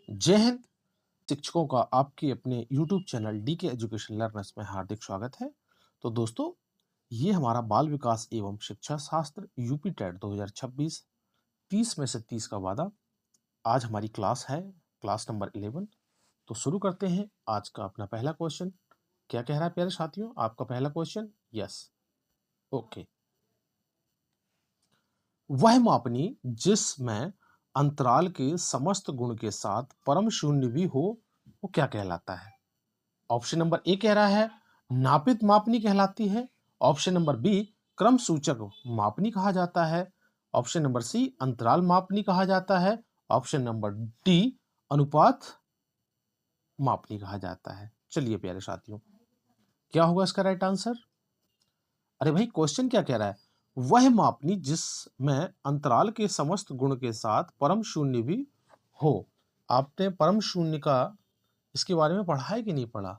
जय हिंद। शिक्षकों का आपके अपने YouTube channel DK education learners में हार्दिक स्वागत है। तो दोस्तों, ये हमारा बाल विकास एवं शिक्षा शास्त्र यूपी टेट 2026 30 में से 30 का वादा। आज हमारी क्लास है क्लास नंबर 11। तो शुरू करते हैं आज का अपना पहला क्वेश्चन। क्या कह रहा है प्यारे साथियों आपका पहला क्वेश्चन? Yes, okay. वह मापनी जिसमें अंतराल के समस्त गुण के साथ परम शून्य भी हो, वो क्या कहलाता है? ऑप्शन नंबर ए कह रहा है नापित मापनी कहलाती है। ऑप्शन नंबर बी क्रम सूचक मापनी कहा जाता है। ऑप्शन नंबर सी अंतराल मापनी कहा जाता है। ऑप्शन नंबर डी अनुपात मापनी कहा जाता है। चलिए प्यारे साथियों, क्या होगा इसका राइट आंसर? अरे भाई, क्वेश्चन क्या कह रहा है? वह मापनी जिसमें अंतराल के समस्त गुण के साथ परम शून्य भी हो। आपने परम शून्य का इसके बारे में पढ़ा है कि नहीं पढ़ा?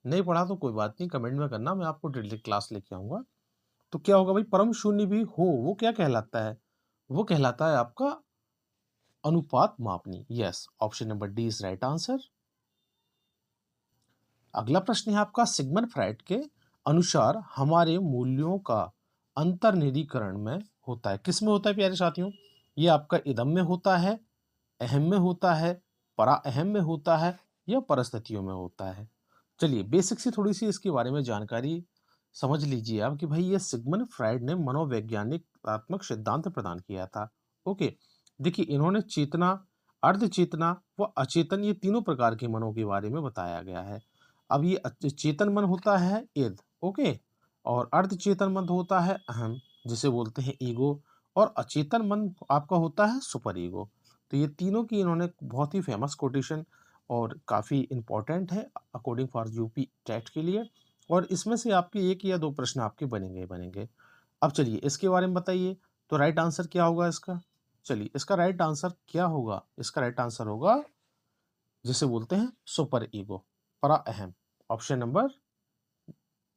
नहीं पढ़ा तो कोई बात नहीं, कमेंट में करना, मैं आपको डिटेल क्लास लेके आऊंगा। तो क्या होगा भाई, परम शून्य भी हो वो क्या कहलाता है? वो कहलाता है आपका अनुपात मापनी। Yes, option number D is right answer. अगला प्रश्न है आपका सिगमंड फ्राइड के अनुसार हमारे मूल्यों का अंतर्निरीकरण में होता है। किस में होता है प्यारे साथियों? ये आपका इदम में होता है, अहम में होता है, परा अहम में होता है, या परिस्थितियों में होता है? चलिए बेसिक सी थोड़ी सी इसके बारे में जानकारी समझ लीजिए आप कि भाई ये सिगमंड फ्राइड ने मनोवैज्ञानिक सिद्धांत प्रदान किया था। ओके, देखिए इन्होंने चेतना, अर्ध चेतना व अचेतन ये तीनों प्रकार के मनों के बारे में बताया गया है। अब ये चेतन मन होता है इद, ओके, और अर्ध चेतन मन होता है अहम, जिसे बोलते हैं ईगो, और अचेतन मन आपका होता है सुपर ईगो। तो ये तीनों की इन्होंने बहुत ही फेमस कोटेशन और काफ़ी इंपॉर्टेंट है अकॉर्डिंग फॉर यूपी टेट के लिए। और इसमें से आपके एक या दो प्रश्न आपके बनेंगे ही बनेंगे। अब चलिए इसके बारे में बताइए, तो राइट आंसर क्या होगा इसका? चलिए इसका राइट आंसर क्या होगा? इसका राइट आंसर होगा जिसे बोलते हैं सुपर ईगो, परा अहम। Option number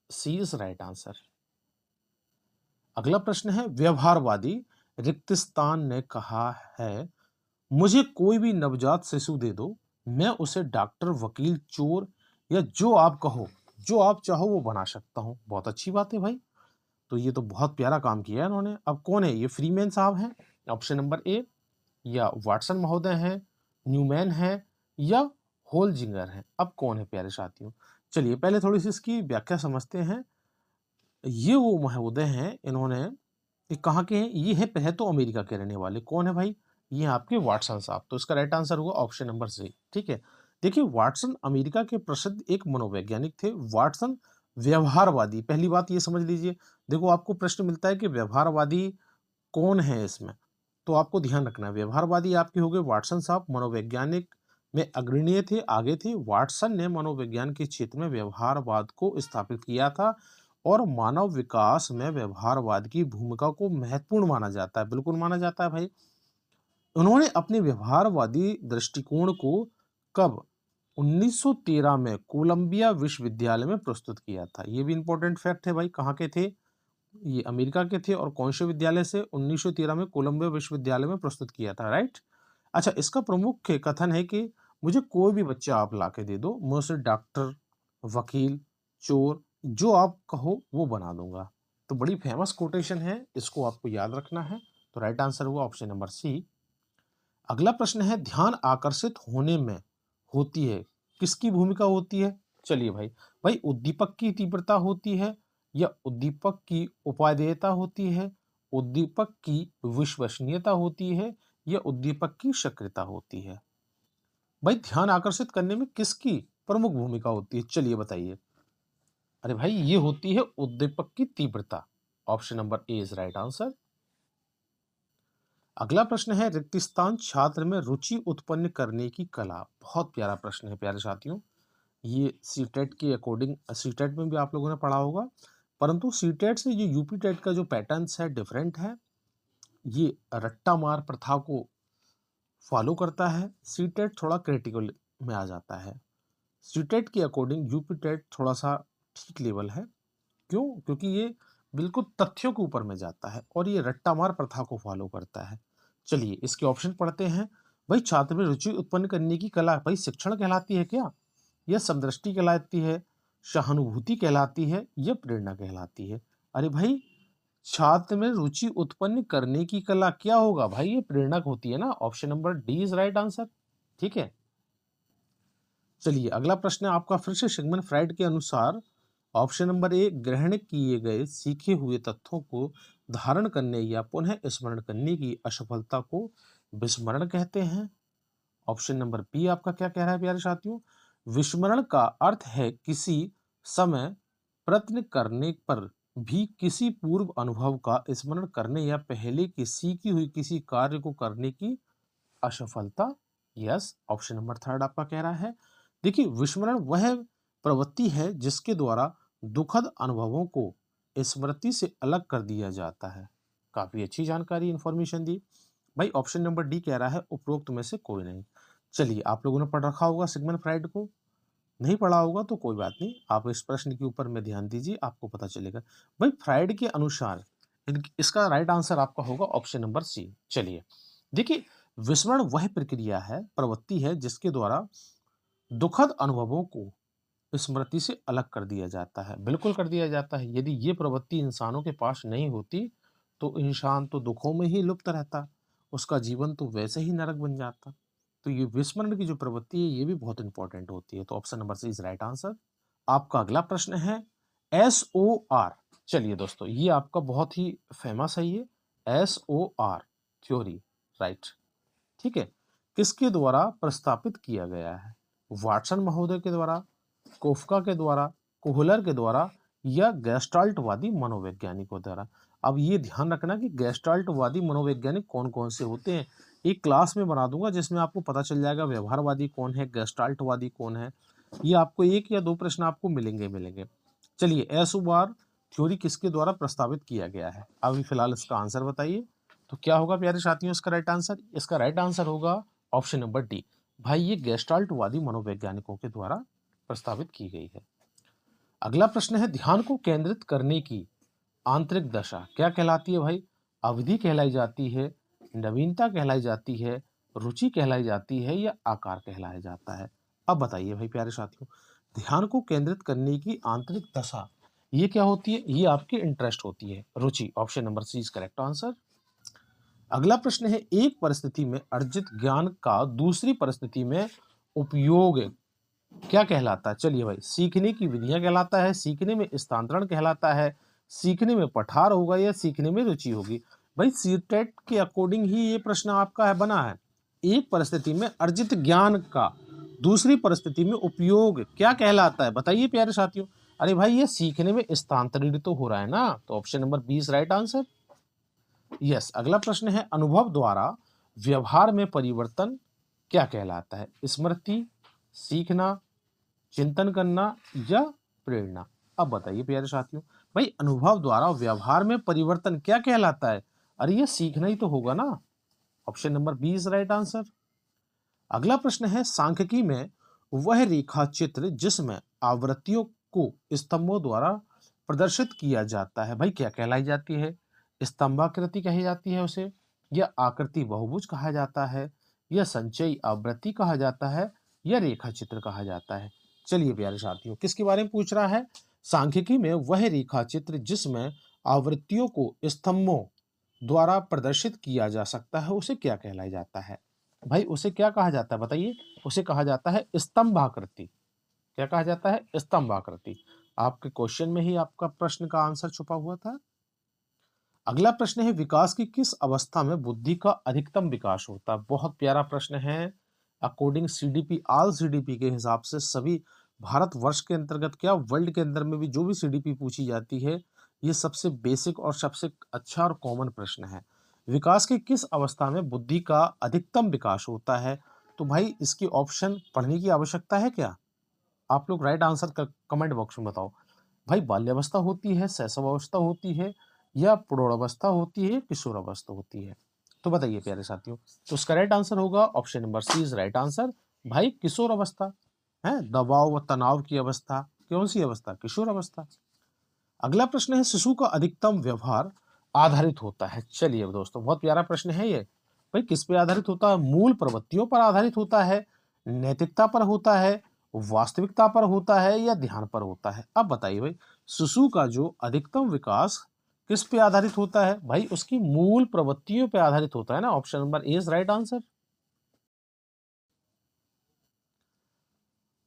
C is right answer. अगला प्रश्न है व्यवहारवादी रिक्तस्तान ने कहा है मुझे कोई भी नवजात शिशु दे दो, मैं उसे डॉक्टर, वकील, चोर या जो आप कहो, जो आप चाहो वो बना सकता हूं। बहुत अच्छी बात है भाई, तो ये तो बहुत प्यारा काम किया है इन्होंने। अब कौन है ये? फ्रीमैन साहब हैं, ऑप्शन नंबर ए, या वाटसन महोदय हैं, न्यूमैन हैं, या होलजिंगर हैं। अब कौन है प्यारे साथियों? चलिए पहले थोड़ी सी इसकी व्याख्या समझते हैं। ये वो महोदय हैं, इन्होंने ये कहाँ के हैं? ये है तो अमेरिका के रहने वाले। कौन है भाई? ये आपके वाटसन साहब। तो इसका राइट आंसर हुआ ऑप्शन नंबर सी। ठीक है, देखिए वाटसन अमेरिका के प्रसिद्ध एक मनोवैज्ञानिक थे। वाटसन व्यवहारवादी, पहली बात ये समझ लीजिए। देखो आपको प्रश्न मिलता है कि व्यवहारवादी कौन है इसमें, तो आपको ध्यान रखना है व्यवहारवादी आपके हो गए वाटसन साहब। मनोवैज्ञानिक में अग्रणीय थे, आगे थे। वाटसन ने मनोविज्ञान के क्षेत्र में व्यवहारवाद को स्थापित किया था और मानव विकास में व्यवहारवाद की भूमिका को महत्वपूर्ण माना जाता है। बिल्कुल माना जाता है भाई। उन्होंने अपने व्यवहारवादी दृष्टिकोण को कब? 1913 में कोलंबिया विश्वविद्यालय में प्रस्तुत किया था। ये भी इंपॉर्टेंट फैक्ट है भाई। कहाँ के थे? ये अमेरिका के थे। और कौन से विद्यालय से? 1913 में कोलंबिया विश्वविद्यालय में प्रस्तुत किया था, राइट। अच्छा, इसका प्रमुख कथन है कि मुझे कोई भी बच्चा आप ला के दे दो, मैं उसे डॉक्टर, वकील, चोर, जो आप कहो वो बना दूंगा। तो बड़ी फेमस कोटेशन है, इसको आपको याद रखना है। तो राइट आंसर हुआ ऑप्शन नंबर सी। अगला प्रश्न है ध्यान आकर्षित होने में होती है, किसकी भूमिका होती है? चलिए भाई, भाई उद्दीपक की तीव्रता होती है, या उद्दीपक की उपादेयता होती है, उद्दीपक की विश्वसनीयता होती है, या उद्दीपक की सक्रियता होती है? भाई ध्यान आकर्षित करने में किसकी प्रमुख भूमिका होती है? चलिए बताइए। अरे भाई ये होती है उद्दीपक की तीव्रता। Option number A is right answer. अगला प्रश्न है रिक्त स्थान छात्र में रुचि उत्पन्न करने की कला। बहुत प्यारा प्रश्न है प्यारे साथियों। ये सीटेट के अकॉर्डिंग, सीटेट में भी आप लोगों ने पढ़ा होगा, परंतु सीटेट से ये यूपी टेट का जो पैटर्न्स है डिफरेंट है। ये रट्टा मार प्रथा को फॉलो करता है। सीटेट थोड़ा क्रिटिकल में आ जाता है। सीटेट के अकॉर्डिंग यूपी टेट थोड़ा सा ठीक लेवल है। क्यों? क्योंकि ये बिल्कुल तथ्यों के ऊपर में जाता है और ये रट्टा मार प्रथा को फॉलो करता है। चलिए इसके ऑप्शन पढ़ते हैं। भाई छात्र में रुचि उत्पन्न करने की कला भाई शिक्षण कहलाती है क्या, यह समदृष्टि कहलाती है, सहानुभूति कहलाती है, यह प्रेरणा कहलाती है? अरे भाई छात्र में रुचि उत्पन्न करने की कला क्या होगा भाई, ये प्रेरणा होती है ना। Option number D is right answer. ठीक है, चलिए अगला प्रश्न है आपका फिर से सिगमंड फ्राइड के अनुसार। ऑप्शन नंबर ए, ग्रहण किए गए सीखे हुए तथ्यों को धारण करने या पुनः स्मरण करने की असफलता को विस्मरण कहते हैं। ऑप्शन नंबर बी आपका क्या कह रहा है प्यारे साथियों, विस्मरण का अर्थ है किसी समय प्रयत्न करने पर भी किसी पूर्व अनुभव का स्मरण करने या पहले की सीखी हुई किसी कार्य को करने की असफलता। यस, ऑप्शन नंबर थर्ड आपका कह रहा है। देखिए विस्मरण वह प्रवृत्ति है जिसके द्वारा दुखद अनुभवों को स्मृति से अलग कर दिया जाता है। काफी अच्छी जानकारी इंफॉर्मेशन दी। भाई ऑप्शन नंबर डी कह रहा है उपरोक्त में से कोई नहीं। चलिए आप लोगों ने पढ़ रखा होगा सिगमंड फ्राइड को, नहीं पढ़ा होगा तो कोई बात नहीं, आप इस प्रश्न के ऊपर में ध्यान दीजिए, आपको पता चलेगा। भाई फ्राइड के अनुसार इसका राइट आंसर आपका होगा ऑप्शन नंबर सी। चलिए देखिए, विस्मरण वह प्रक्रिया है, प्रवृत्ति है जिसके द्वारा दुखद अनुभवों को स्मृति से अलग कर दिया जाता है। बिल्कुल कर दिया जाता है। यदि ये प्रवृत्ति इंसानों के पास नहीं होती तो इंसान तो दुखों में ही लुप्त रहता, उसका जीवन तो वैसे ही नरक बन जाता। तो ये विस्मरण की जो प्रवृत्ति है ये भी बहुत इंपॉर्टेंट होती है। तो option number C is right answer. आपका अगला प्रश्न है SOR। चलिए दोस्तों ये आपका बहुत ही फेमस है, ये SOR थ्योरी, राइट। ठीक है, किसके द्वारा प्रस्तावित किया गया है, वाटसन महोदय के द्वारा, कोफका के द्वारा, कोहलर के द्वारा, या गेस्टाल्टवादी मनोवैज्ञानिकों द्वारा? अब ये ध्यान रखना कि गेस्टाल्टवादी मनोवैज्ञानिक कौन कौन से होते हैं, एक क्लास में बना दूंगा जिसमें आपको पता चल जाएगा व्यवहारवादी कौन है, गेस्टाल्टवादी कौन है। ये आपको एक या दो प्रश्न आपको मिलेंगे। चलिए SOR थ्योरी किसके द्वारा प्रस्तावित किया गया है, अभी फिलहाल इसका आंसर बताइए। तो क्या होगा प्यारे साथियों इसका राइट आंसर? इसका राइट आंसर होगा ऑप्शन नंबर डी। भाई ये गेस्टाल्टवादी मनोवैज्ञानिकों के द्वारा प्रस्तावित की गई है। अगला प्रश्न है ध्यान को केंद्रित करने की आंतरिक दशा क्या कहलाती है भाई? अवधि कहलाई जाती है, नवीनता कहलाई जाती है, रुचि कहलाई जाती है, या आकार कहलाया जाता है? अब बताइए भाई प्यारे साथियों, ध्यान को केंद्रित करने की आंतरिक दशा ये क्या होती है? ये आपकी इंटरेस्ट होती है, रुचि। Option number C is correct answer. अगला प्रश्न है एक परिस्थिति में अर्जित ज्ञान का दूसरी परिस्थिति में उपयोग क्या कहलाता है? चलिए भाई, सीखने की विधियां कहलाता है, सीखने में स्थानांतरण कहलाता है, सीखने में पठार होगा, या सीखने में रुचि होगी? भाई सीटेट के अकॉर्डिंग ही ये प्रश्न आपका है बना है। एक परिस्थिति में अर्जित ज्ञान का दूसरी परिस्थिति में उपयोग क्या कहलाता है? बताइए प्यारे साथियों। अरे भाई ये सीखने में स्थानांतरित तो हो रहा है ना, तो option number 20 right answer. Yes, अगला प्रश्न है अनुभव द्वारा व्यवहार में परिवर्तन क्या कहलाता है? स्मृति, सीखना, चिंतन करना, या प्रेरणा? अब बताइए प्यारे साथियों, भाई अनुभव द्वारा व्यवहार में परिवर्तन क्या कहलाता है? अरे ये सीखना ही तो होगा ना। Option number 20 right answer. अगला प्रश्न है सांख्यिकी में वह रेखा चित्र जिसमें आवृत्तियों को स्तंभों द्वारा प्रदर्शित किया जाता है, भाई क्या कहलाई जाती है? स्तंभाकृति कही जाती है उसे, या आकृति बहुभुज कहा जाता है, या संचयी आवृत्ति कहा जाता है, या रेखा चित्र कहा जाता है? चलिए प्यारे साथियों, किसके बारे में पूछ रहा है? सांख्यिकी में वह रेखा चित्र जिसमें आवृत्तियों को स्तंभों द्वारा प्रदर्शित किया जा सकता है उसे क्या कहलाया जाता है? भाई उसे क्या कहा जाता है बताइए? उसे कहा जाता है स्तंभाकृति। क्या कहा जाता है? स्तंभाकृति। आपके क्वेश्चन में ही आपका प्रश्न का आंसर छुपा हुआ था। अगला प्रश्न है विकास की किस अवस्था में बुद्धि का अधिकतम विकास होता है? बहुत प्यारा प्रश्न है। अकॉर्डिंग CDP, ऑल CDP के हिसाब से सभी भारतवर्ष के अंतर्गत क्या वर्ल्ड के अंदर में भी जो भी CDP पूछी जाती है ये सबसे बेसिक और सबसे अच्छा और कॉमन प्रश्न है। विकास की किस अवस्था में बुद्धि का अधिकतम विकास होता है? तो भाई इसकी ऑप्शन पढ़ने की आवश्यकता है क्या? आप लोग राइट आंसर कमेंट बॉक्स में बताओ। भाई बाल्यावस्था होती है, शैशवावस्था होती है, या प्रौढ़ावस्था होती है, किशोरावस्था होती है? तो बताइए प्यारे साथियों। तो उसका राइट आंसर होगा option number C is right answer. भाई किशोर अवस्था है, दबाव व तनाव की अवस्था। कौन सी अवस्था? किशोर अवस्था। अगला प्रश्न है शिशु का अधिकतम व्यवहार आधारित होता है। चलिए दोस्तों बहुत प्यारा प्रश्न है ये। भाई किस पे आधारित होता है? मूल प्रवृत्तियों पर आधारित होता है, नैतिकता पर होता है, वास्तविकता पर होता है या ध्यान पर होता है? अब बताइए भाई, शिशु का जो अधिकतम विकास किस पे आधारित होता है? भाई उसकी मूल प्रवृत्तियों पे आधारित होता है ना। Option number A is right answer.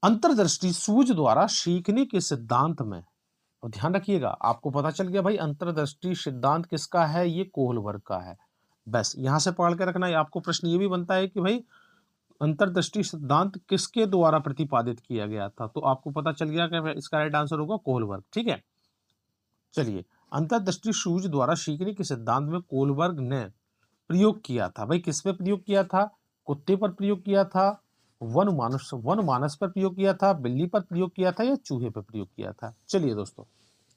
अंतर्दृष्टि सूझ द्वारा सीखने के सिद्धांत में, और ध्यान रखिएगा, आपको पता चल गया भाई अंतर्दृष्टि सिद्धांत किसका है? ये कोहलबर्ग का है। बस यहां से पकड़ के रखना है। आपको प्रश्न ये भी बनता है कि भाई अंतर्दृष्टि सिद्धांत किसके द्वारा प्रतिपादित किया गया था? तो आपको पता चल गया कि इसका राइट आंसर होगा कोहलबर्ग। ठीक है, चलिए, अंतर्दृष्टि सूझ द्वारा सीखने के सिद्धांत में कोहलबर्ग ने प्रयोग किया था। भाई किस पे प्रयोग किया था? कुत्ते पर प्रयोग किया था, वन मानस पर प्रयोग किया था, बिल्ली पर प्रयोग किया था या चूहे पर प्रयोग किया था? चलिए दोस्तों,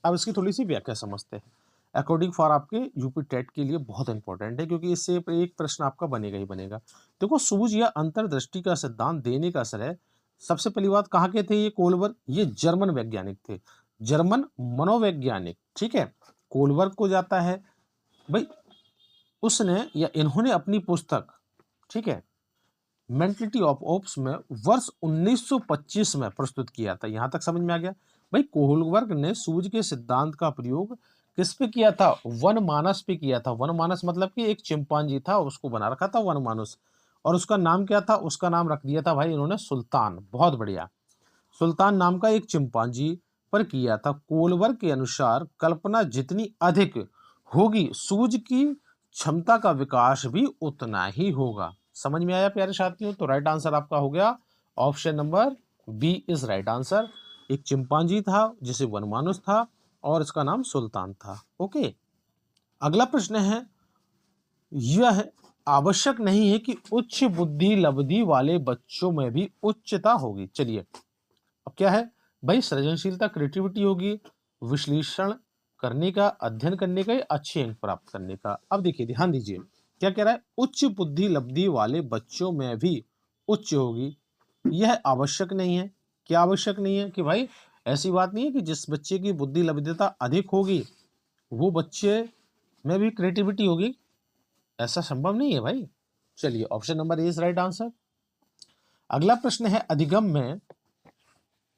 अब इसकी थोड़ी सी व्याख्या समझते हैं। अकॉर्डिंग फॉर आपके यूपी टेट के लिए बहुत इंपॉर्टेंट है, क्योंकि इससे एक प्रश्न आपका बनेगा ही बनेगा। देखो, सूझ या अंतर्दृष्टि का सिद्धांत देने का श्रेय सबसे पहली बात कहाँ के थे? ये कोलबर्ग, ये जर्मन वैज्ञानिक थे, जर्मन मनोवैज्ञानिक। ठीक है, कोलबर्ग को जाता है भाई। उसने या इन्होंने अपनी पुस्तक, ठीक है, मेंटलिटी ऑफ ओप्स में वर्ष 1925 में प्रस्तुत किया था। यहां तक समझ में आ गया? भाई कोहलबर्ग ने सूझ के सिद्धांत का प्रयोग किस पे किया था? वन मानस पे किया था। वन मानस मतलब कि एक चिंपांजी था, उसको बना रखा था वन मानस, और उसका नाम क्या था? उसका नाम रख दिया था भाई इन्होंने सुल्तान। बहुत बढ़िया, सुल्तान नाम का एक चिंपांजी पर किया था। कोहलबर्ग के अनुसार कल्पना जितनी अधिक होगी, सूझ की क्षमता का विकास भी उतना ही होगा। समझ में आया प्यारे साथियों? तो राइट आंसर आपका हो गया option number B is right answer. एक चिंपांजी था जिसे वनमानुस था और इसका नाम सुल्तान था। ओके, अगला प्रश्न है, यह आवश्यक नहीं है कि उच्च बुद्धि लब्धि वाले बच्चों में भी उच्चता होगी। चलिए, अब क्या है भाई? सृजनशीलता, क्रिएटिविटी होगी, विश्लेषण करने का, अध्ययन करने का या अच्छे अंक प्राप्त करने का। अब देखिए, ध्यान दीजिए, क्या कह रहा है? उच्च बुद्धि लब्धि वाले बच्चों में भी उच्च होगी, यह आवश्यक नहीं है। क्या आवश्यक नहीं है? कि भाई ऐसी बात नहीं है कि जिस बच्चे की बुद्धि लब्धता अधिक होगी वो बच्चे में भी क्रिएटिविटी होगी, ऐसा संभव नहीं है भाई। चलिए, option number A is right answer. अगला प्रश्न है, अधिगम में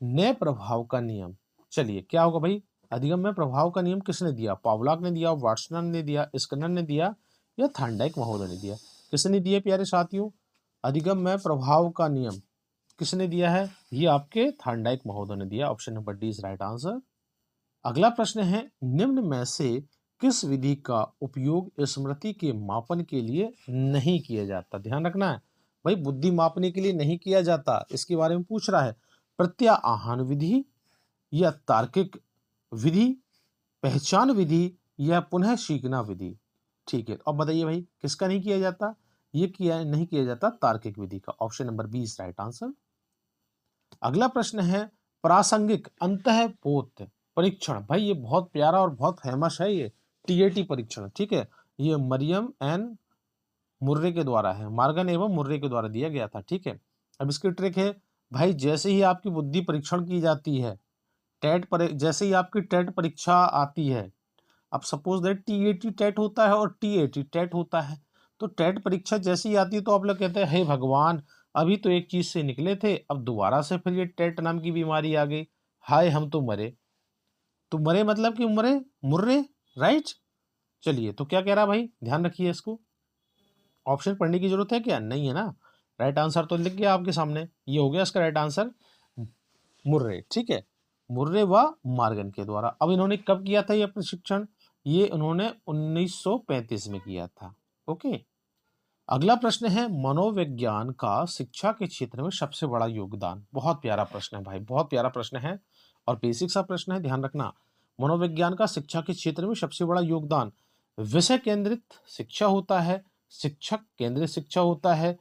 नए प्रभाव का नियम। चलिए, क्या होगा भाई? अधिगम में प्रभाव का नियम किसने दिया? पावलाक ने दिया, वाटसन ने दिया, स्किनर ने दिया या थॉर्नडाइक महोदय ने दिया? किसने दिया प्यारे साथियों? अधिगम में प्रभाव का नियम किसने दिया है? ये आपके थॉर्नडाइक महोदय ने दिया। Option number D is right answer. अगला प्रश्न है, निम्न में से किस विधि का उपयोग स्मृति के मापन के लिए नहीं किया जाता? ध्यान रखना है भाई, बुद्धि मापने के लिए नहीं किया जाता, इसके बारे में पूछ रहा है। प्रत्याहन विधि या तार्किक विधि, पहचान विधि या पुनः सीखना विधि? ठीक है, अब बताइए भाई किसका नहीं किया जाता? ये किया नहीं किया जाता तार्किक विधि का। Option number B is right answer. अगला प्रश्न है, प्रासंगिक अंतःपोत परीक्षण। भाई ये बहुत प्यारा और बहुत फेमस है, ये टीएटी परीक्षण। ठीक है, ये मरियम एन मुर्रे के द्वारा है, मार्गन एवं मुर्रे के द्वारा दिया गया था। ठीक है, अब इसकी ट्रिक है भाई, जैसे ही आपकी बुद्धि परीक्षण की जाती है, टेट पर जैसे ही आपकी टेट परीक्षा आती है, अब सपोज दैट टीएटी टेट होता है और टीएटी टेट होता है, तो टेट परीक्षा जैसे ही आती है तो आप लोग कहते हैं हे भगवान, अभी तो एक चीज से निकले थे, अब दोबारा से फिर ये टेट नाम की बीमारी आ गई, हाय हम तो मरे। तो मरे मतलब कि मरे, मुर्रे, राइट। चलिए, तो क्या कह रहा है भाई, ध्यान रखिए इसको। ऑप्शन पढ़ने की जरूरत है क्या? नहीं है ना। राइट आंसर तो लिख गया आपके सामने, ये हो गया इसका राइट आंसर, मुर्रे। ठीक है, मुर्रे व मार्गन के द्वारा। अब इन्होंने कब किया था ये प्रशिक्षण? ये उन्होंने 1935 में किया था। ओके, अगला प्रश्न है, मनोविज्ञान का शिक्षा के क्षेत्र में सबसे बड़ा योगदान। बहुत प्यारा प्रश्न है भाई, बहुत प्यारा प्रश्न है और बेसिक सा प्रश्न है, ध्यान रखना। मनोविज्ञान का शिक्षा के क्षेत्र में सबसे बड़ा योगदान विषय केंद्रित शिक्षा होता है, शिक्षक केंद्रित शिक्षा होता है,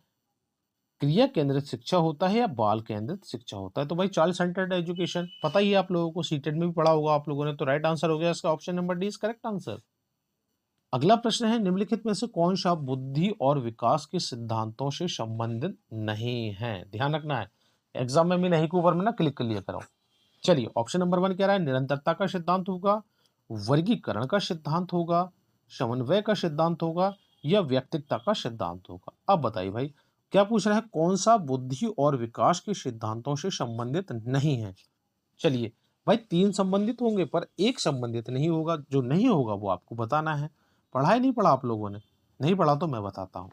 क्रिया केंद्रित शिक्षा होता है या बाल केंद्रित शिक्षा होता है? तो भाई चाइल्ड सेंटर्ड एजुकेशन, पता ही है आप लोगों को, सीटेट में भी पढ़ा होगा आप लोगों ने। तो राइट आंसर हो गया इसका option number D is correct answer. अगला प्रश्न है, निम्नलिखित में से कौन सा बुद्धि और विकास के सिद्धांतों से संबंधित नहीं है? ध्यान रखना है, एग्जाम में भी नहीं के ऊपर में ना क्लिक कर लिया करो। चलिए, ऑप्शन नंबर 1 कह रहा है निरंतरता का सिद्धांत होगा, वर्गीकरण का सिद्धांत होगा, समन्वय का सिद्धांत होगा या व्यक्तिकता का सिद्धांत होगा? अब बताइए भाई, क्या पूछ रहा है? कौन सा बुद्धि और विकास के सिद्धांतों से संबंधित नहीं है? चलिए भाई, 3 संबंधित होंगे पर एक संबंधित नहीं होगा। जो नहीं होगा वो आपको बताना है। पढ़ा है नहीं पढ़ा आप लोगों ने? नहीं पढ़ा तो मैं बताता हूँ।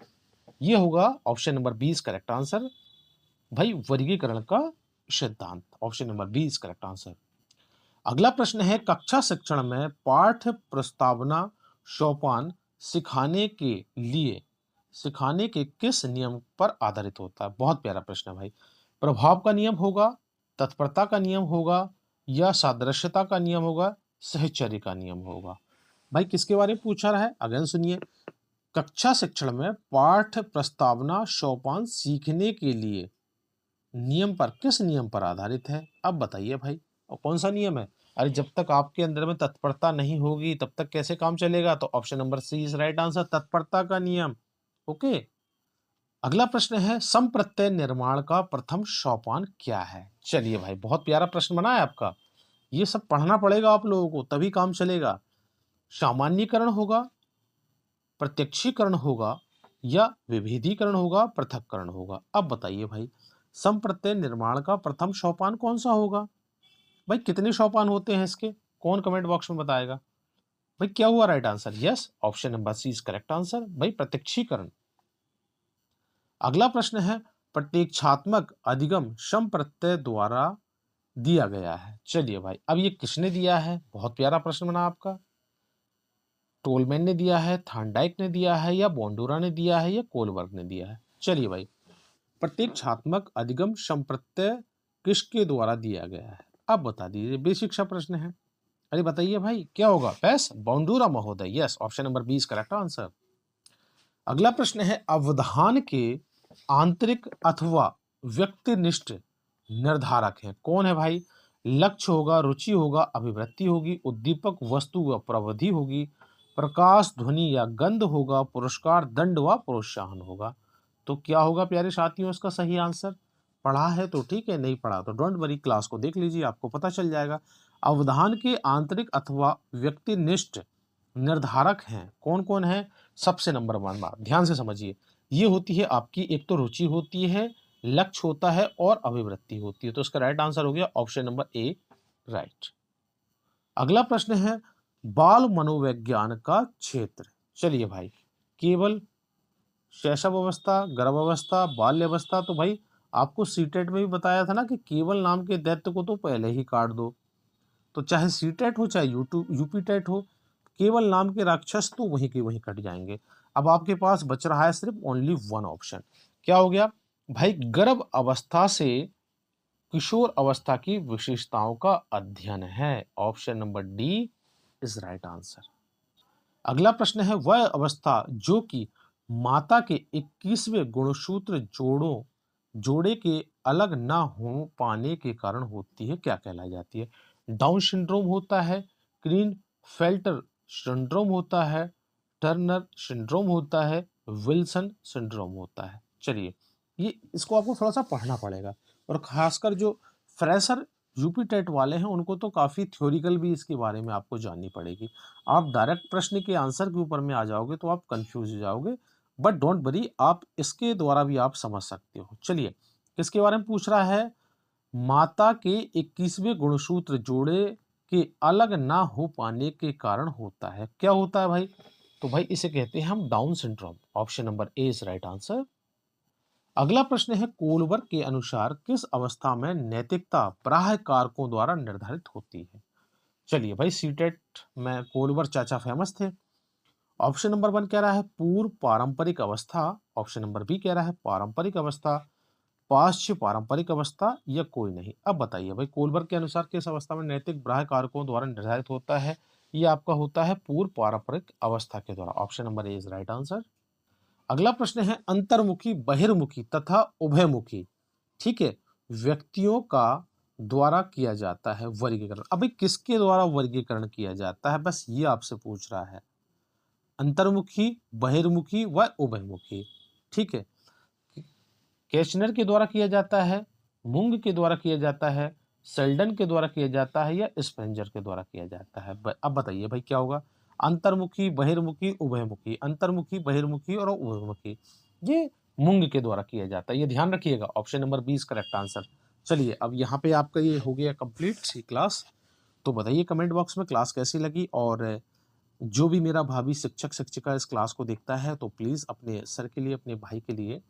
ये होगा ऑप्शन नंबर 20 करेक्ट आंसर। भाई वर्गीकरण का सिद्धांत, ऑप्शन नंबर 20 करेक्ट आंसर। अगला प्रश्न है, कक्षा शिक्षण में पाठ्य प्रस्तावना सोपान सिखाने के किस नियम पर आधारित होता है? बहुत प्यारा प्रश्न है भाई। प्रभाव का नियम होगा, तत्परता का नियम होगा, या सादृश्यता का नियम होगा, सहचर्य का नियम होगा? भाई किसके बारे में पूछा रहा है? अगेन सुनिए, कक्षा शिक्षण में पाठ्य प्रस्तावना सोपान सीखने के लिए नियम पर किस नियम पर आधारित है? अब बताइए भाई, और कौन सा नियम है? अरे जब तक आपके अंदर में तत्परता नहीं होगी तब तक कैसे काम चलेगा? तो option number C is right answer, तत्परता का नियम। ओके। अगला प्रश्न है, संप्रत्यय निर्माण का प्रथम सोपान क्या है? चलिए भाई, बहुत प्यारा प्रश्न बना है आपका। ये सब पढ़ना पड़ेगा आप लोगों को, तभी काम चलेगा। सामान्यीकरण होगा, प्रत्यक्षीकरण होगा, या विभेदीकरण होगा, पृथक्करण होगा? अब बताइए भाई, संप्रत्यय निर्माण का प्रथम सोपान कौन सा होगा? भाई कितने सोपान होते हैं इसके? कौन कमेंट बॉक्स में बताएगा? भाई क्या हुआ right answer? Yes, option number C is correct answer, भाई प्रत्यक्षीकरण। अगला प्रश्न है, प्रतीक्षात्मक अधिगम संप्रत्यय द्वारा दिया गया है। चलिए भाई, अब ये किसने दिया है? बहुत प्यारा प्रश्न बना आपका। टोलमैन ने दिया है, थांडाइक ने दिया है, या बोंडूरा ने दिया है, या कोलबर्ग ने दिया है? चलिए भाई, प्रतीक्षात्मक अधिगम संप्रत्यय किसके द्वारा दिया गया है? अब बता दीजिए, बेसिक सा प्रश्न है। अरे बताइए भाई, क्या होगा? पैस बाउंडूरा महोदय। Yes, option number 20 correct answer. अगला प्रश्न है, अवधान के आंतरिक अथवा व्यक्तिनिष्ठ निर्धारक है? कौन है भाई? लक्ष्य होगा, रुचि होगा, अभिवृत्ति होगी, उद्दीपक वस्तु व प्रविधि होगी, प्रकाश ध्वनि या गंध होगा, पुरस्कार दंड व प्रोत्साहन होगा? तो क्या होगा प्यारे साथियों इसका सही आंसर? पढ़ा है तो ठीक है, नहीं पढ़ा तो डोंट वरी, क्लास को देख लीजिए, आपको पता चल जाएगा। अवधान के आंतरिक अथवा व्यक्तिनिष्ठ निर्धारक हैं, कौन कौन है? सबसे नंबर 1 बात ध्यान से समझिए, ये होती है आपकी, एक तो रुचि होती है, लक्ष्य होता है, और अभिवृत्ति होती है। तो इसका राइट आंसर हो गया ऑप्शन नंबर ए, राइट। अगला प्रश्न है, बाल मनोविज्ञान का क्षेत्र। चलिए भाई, केवल शैशव अवस्था, गर्भावस्था, बाल्यावस्था, तो भाई आपको सीटेट में भी बताया था ना कि केवल नाम के दैत्य को तो पहले ही काट दो। तो चाहे सीटेट हो चाहे यूपी टेट हो, केवल नाम के राक्षस तो वहीं के वहीं कट जाएंगे। अब आपके पास बच रहा है सिर्फ ओनली 1 ऑप्शन। क्या हो गया भाई? गर्भ अवस्था से किशोर अवस्था की विशेषताओं का अध्ययन है, option number D is right answer. अगला प्रश्न है, वह अवस्था जो कि माता के 21वें गुणसूत्र जोड़े के अलग ना हो पाने के कारण होती है, क्या कहलाई जाती है? डाउन सिंड्रोम होता है, क्रीन फेल्टर सिंड्रोम होता है, टर्नर सिंड्रोम होता है, विल्सन सिंड्रोम होता है? चलिए, ये इसको आपको थोड़ा सा पढ़ना पड़ेगा, और खासकर जो फ्रेशर यूपी टेट वाले हैं उनको तो काफ़ी थ्योरिकल भी इसके बारे में आपको जाननी पड़ेगी। आप डायरेक्ट प्रश्न के आंसर के ऊपर में आ जाओगे तो आप कंफ्यूज हो जाओगे, बट डोंट वरी, आप इसके द्वारा भी आप समझ सकते हो। चलिए, किसके बारे में पूछ रहा है? माता के 21वें गुणसूत्र जोड़े के अलग ना हो पाने के कारण होता है, क्या होता है भाई? तो भाई इसे कहते हैं हम down syndrome, option number A is right answer. अगला प्रश्न है, कोलबर्ग के अनुसार किस अवस्था में नैतिकता बाह्य कारकों द्वारा निर्धारित होती है? चलिए भाई, सीटेट में कोलबर्ग चाचा फेमस थे। ऑप्शन नंबर 1 कह रहा है पूर्व पारंपरिक अवस्था, ऑप्शन नंबर बी कह रहा है पारंपरिक अवस्था, पाश्चात्य पारंपरिक अवस्था, या कोई नहीं? अब बताइए भाई, कोलबर्ग के अनुसार किस अवस्था में नैतिक बाह्य कारकों द्वारा निर्धारित होता है? ये आपका होता है पूर्व पारंपरिक अवस्था के द्वारा, option number A is right answer. अगला प्रश्न है, अंतर्मुखी, बहिर्मुखी तथा उभयमुखी, ठीक है, व्यक्तियों का द्वारा किया जाता है वर्गीकरण। अभी किसके द्वारा वर्गीकरण किया जाता है, बस ये आपसे पूछ रहा है। अंतर्मुखी, बहिर्मुखी व उभयमुखी, ठीक है। केशनर के द्वारा किया जाता है, मुंग के द्वारा किया जाता है, सेल्डन के द्वारा किया जाता है, या स्पेंजर के द्वारा किया जाता है? अब बताइए भाई क्या होगा? अंतर्मुखी, बहिर्मुखी, उभयमुखी, अंतर्मुखी, बहिर्मुखी और उभयमुखी। ये मूंग के द्वारा किया जाता है, ये ध्यान रखिएगा। Option number 20 correct answer. चलिए अब यहाँ पे आपका ये हो गया कंप्लीट सी क्लास। तो बताइए कमेंट बॉक्स में क्लास कैसी लगी, और जो भी मेरा भावी शिक्षक शिक्षिका इस क्लास को देखता है तो प्लीज़ अपने सर के लिए, अपने भाई के लिए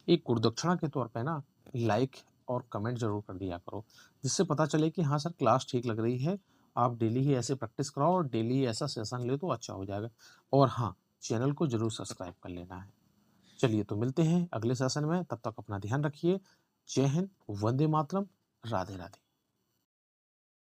एक गुरुदक्षिणा के तौर पे ना लाइक और कमेंट जरूर कर दिया करो, जिससे पता चले कि हाँ सर क्लास ठीक लग रही है। आप डेली ही ऐसे प्रैक्टिस कराओ और डेली ही ऐसा सेशन ले तो अच्छा हो जाएगा। और हाँ, चैनल को जरूर सब्सक्राइब कर लेना है। चलिए तो मिलते हैं अगले सेशन में, तब तक अपना ध्यान रखिए। जय हिंद, वंदे मातरम, राधे राधे।